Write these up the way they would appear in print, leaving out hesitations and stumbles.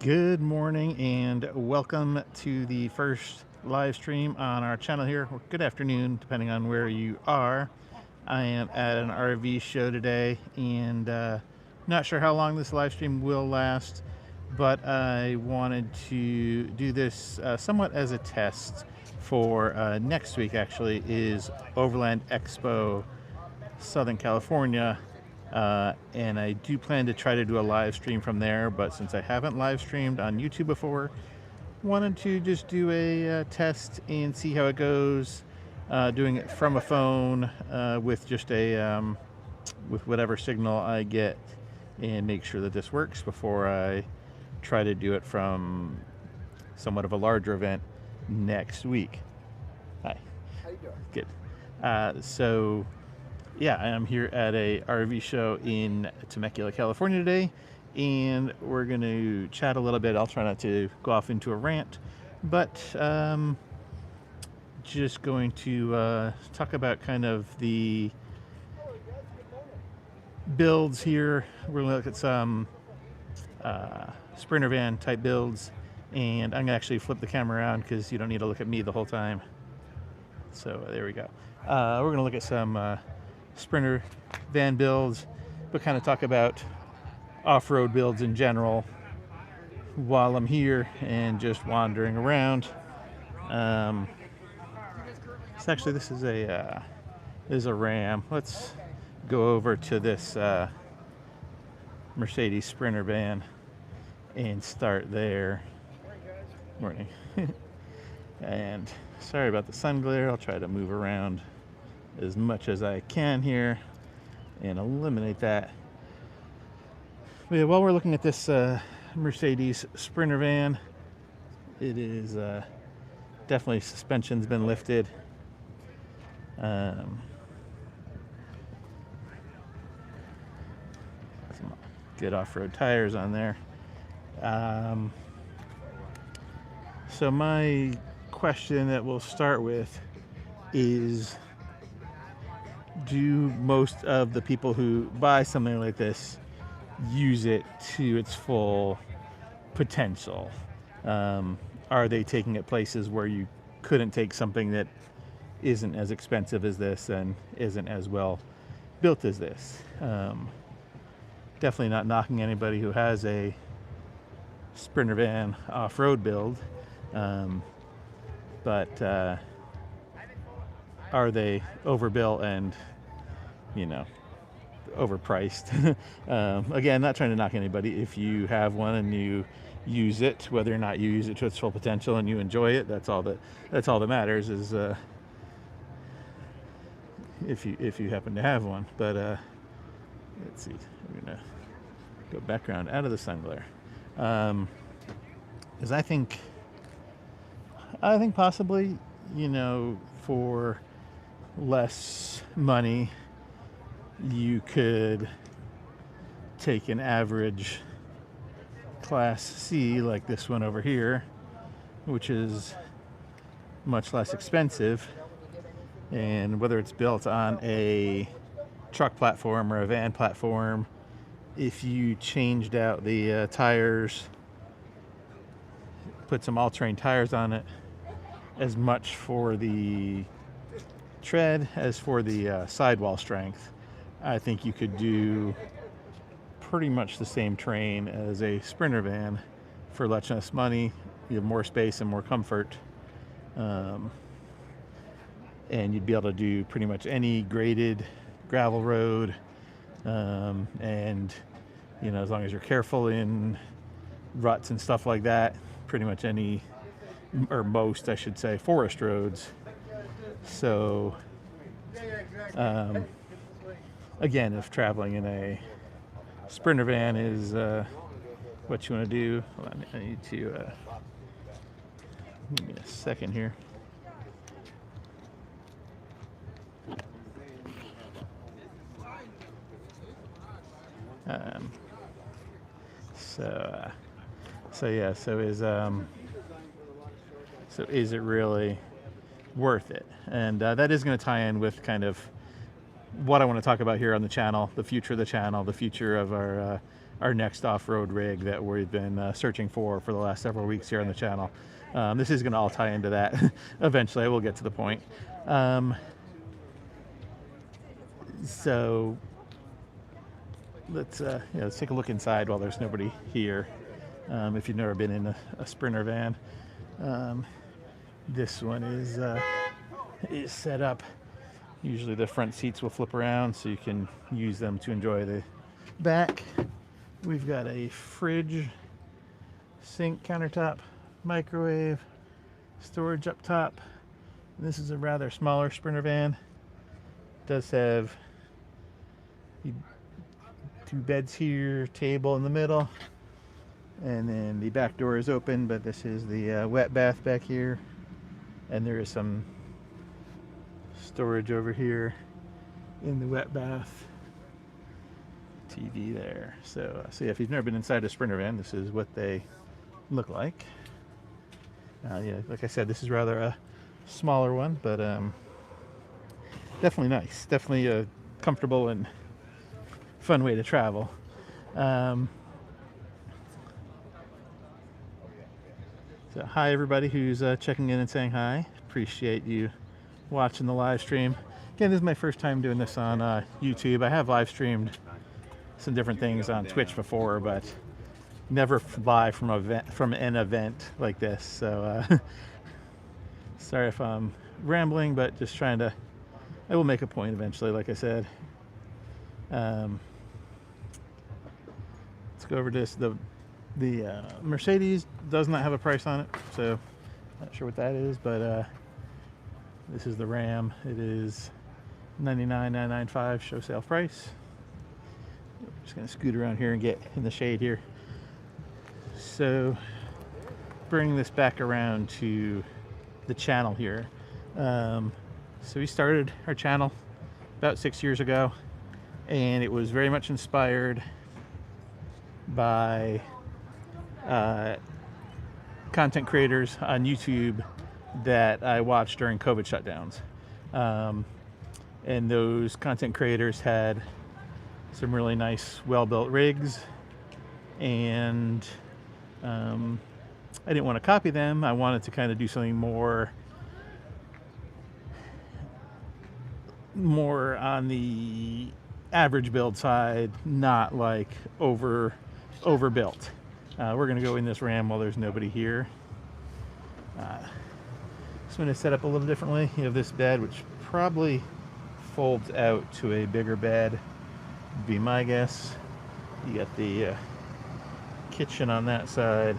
Good morning and welcome to the first live stream on our channel here. Or good afternoon, depending on where you are. I am at an RV show today and not sure how long this live stream will last, but I wanted to do this somewhat as a test for next week. Actually, is Overland Expo Southern California. And I do plan to try to do a live stream from there, but since I haven't live streamed on YouTube before, wanted to just do a test and see how it goes, doing it from a phone with just a with whatever signal I get, and make sure that this works before I try to do it from somewhat of a larger event next week. Hi. How you doing? Good. So yeah, I'm here at a RV show in Temecula, California today, and we're going to chat a little bit. I'll try not to go off into a rant, but just going to talk about kind of the builds here. We're going to look at some Sprinter van type builds, and I'm going to actually flip the camera around because you don't need to look at me the whole time. So there we go. We're going to look at some Sprinter van builds, but kind of talk about off-road builds in general while I'm here and just wandering around. So actually, this is a Ram. Let's go over to this Mercedes Sprinter van and start there. Morning. And sorry about the sun glare. I'll try to move around as much as I can here and eliminate that. But yeah, while we're looking at this Mercedes Sprinter van, it is definitely suspension's been lifted. Some good off-road tires on there. So my question that we'll start with is, do most of the people who buy something like this use it to its full potential? Are they taking it places where you couldn't take something that isn't as expensive as this and isn't as well built as this? Definitely not knocking anybody who has a Sprinter van off-road build, but are they overbuilt and, overpriced? Again, not trying to knock anybody. If you have one and you use it, whether or not you use it to its full potential and you enjoy it, that's all that matters, is if you happen to have one. But let's see, we're gonna go background out of the sun glare, because I think possibly, for less money, you could take an average Class C like this one over here, which is much less expensive, and whether it's built on a truck platform or a van platform, if you changed out the tires, put some all-terrain tires on it, as much for the tread as for the sidewall strength, I think you could do pretty much the same terrain as a Sprinter van for much less money. You have more space and more comfort, and you'd be able to do pretty much any graded gravel road, and as long as you're careful in ruts and stuff like that, pretty much any, or most I should say, forest roads. So again, if traveling in a Sprinter van is what you want to do, hold on, I need to give me a second here. So is it really worth it? And that is going to tie in with kind of what I want to talk about here on the channel, the future of the channel, the future of our our next off-road rig that we've been searching for the last several weeks here on the channel. This is going to all tie into that. Eventually, I will get to the point. So let's let's take a look inside while there's nobody here. If you've never been in a Sprinter van, this one is set up. Usually the front seats will flip around so you can use them to enjoy the back. We've got a fridge, sink, countertop, microwave, storage up top. This is a rather smaller Sprinter van. It does have 2 beds here, table in the middle, and then the back door is open, but this is the wet bath back here, and there is some storage over here in the wet bath. TV there. So yeah, if you've never been inside a Sprinter van, this is what they look like. Yeah, like I said, this is rather a smaller one, but definitely nice. Definitely a comfortable and fun way to travel. So hi everybody who's checking in and saying hi. Appreciate you watching the live stream. Again, this is my first time doing this on YouTube. I have live streamed some different things on Twitch before, but never live from an event like this. So sorry if I'm rambling, but just trying to, I will make a point eventually, like I said. Let's go over this. The Mercedes does not have a price on it, so not sure what that is, but this is the Ram. It is $99,995 show sale price. Just gonna scoot around here and get in the shade here. So bring this back around to the channel here. So we started our channel about 6 years ago, and it was very much inspired by content creators on YouTube that I watched during COVID shutdowns. And those content creators had some really nice, well-built rigs, and I didn't want to copy them. I wanted to kind of do something more on the average build side, not like overbuilt. We're going to go in this Ram while there's nobody here. Just going to set up a little differently. You have this bed, which probably folds out to a bigger bed, would be my guess. You got the kitchen on that side,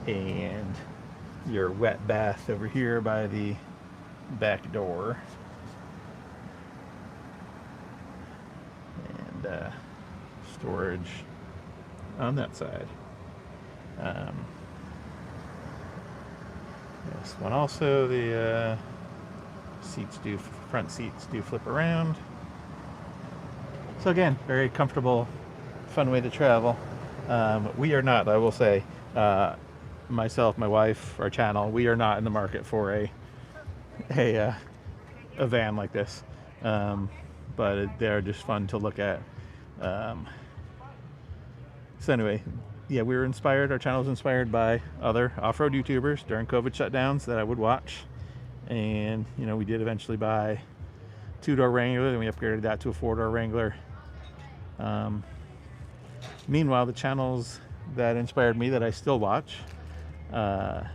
and your wet bath over here by the back door, and storage on that side. This one also, the front seats do flip around. So again, very comfortable, fun way to travel. We are not, I will say, myself, my wife, our channel, we are not in the market for a van like this, but they're just fun to look at. So anyway, yeah, we were inspired, our channel was inspired by other off-road YouTubers during COVID shutdowns that I would watch. And, you know, we did eventually buy 2-door Wrangler, then we upgraded that to a 4-door Wrangler. Meanwhile, the channels that inspired me that I still watch, the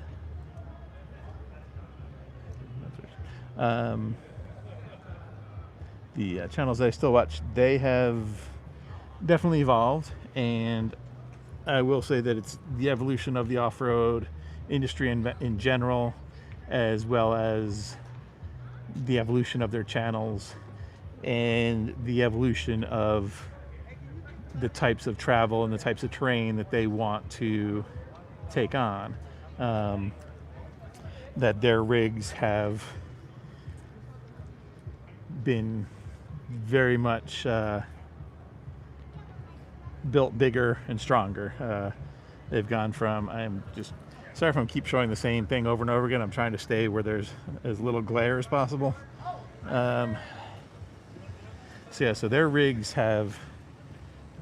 channels that I still watch, they have definitely evolved, and I will say that it's the evolution of the off-road industry in general, as well as the evolution of their channels and the evolution of the types of travel and the types of terrain that they want to take on. That their rigs have been very much built bigger and stronger. They've gone from, I'm just sorry if I keep showing the same thing over and over again. I'm trying to stay where there's as little glare as possible. So yeah, so their rigs have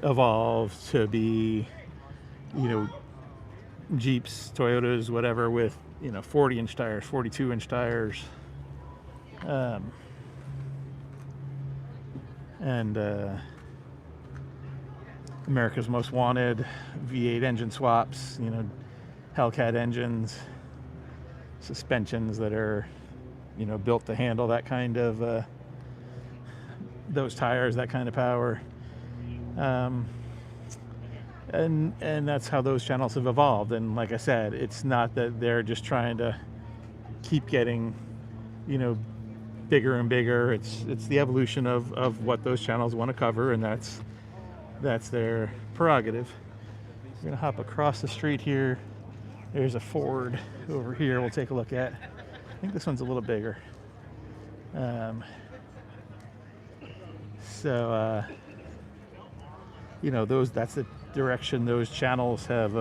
evolved to be, you know, Jeeps, Toyotas, whatever, with 40-inch tires, 42-inch tires, and America's Most Wanted, V8 engine swaps, Hellcat engines, suspensions that are, built to handle that kind of those tires, that kind of power. And that's how those channels have evolved. And like I said, it's not that they're just trying to keep getting, bigger and bigger. It's the evolution of what those channels want to cover, and that's their prerogative. We're gonna hop across the street here. There's a Ford over here we'll take a look at. I think this one's a little bigger. That's the direction those channels have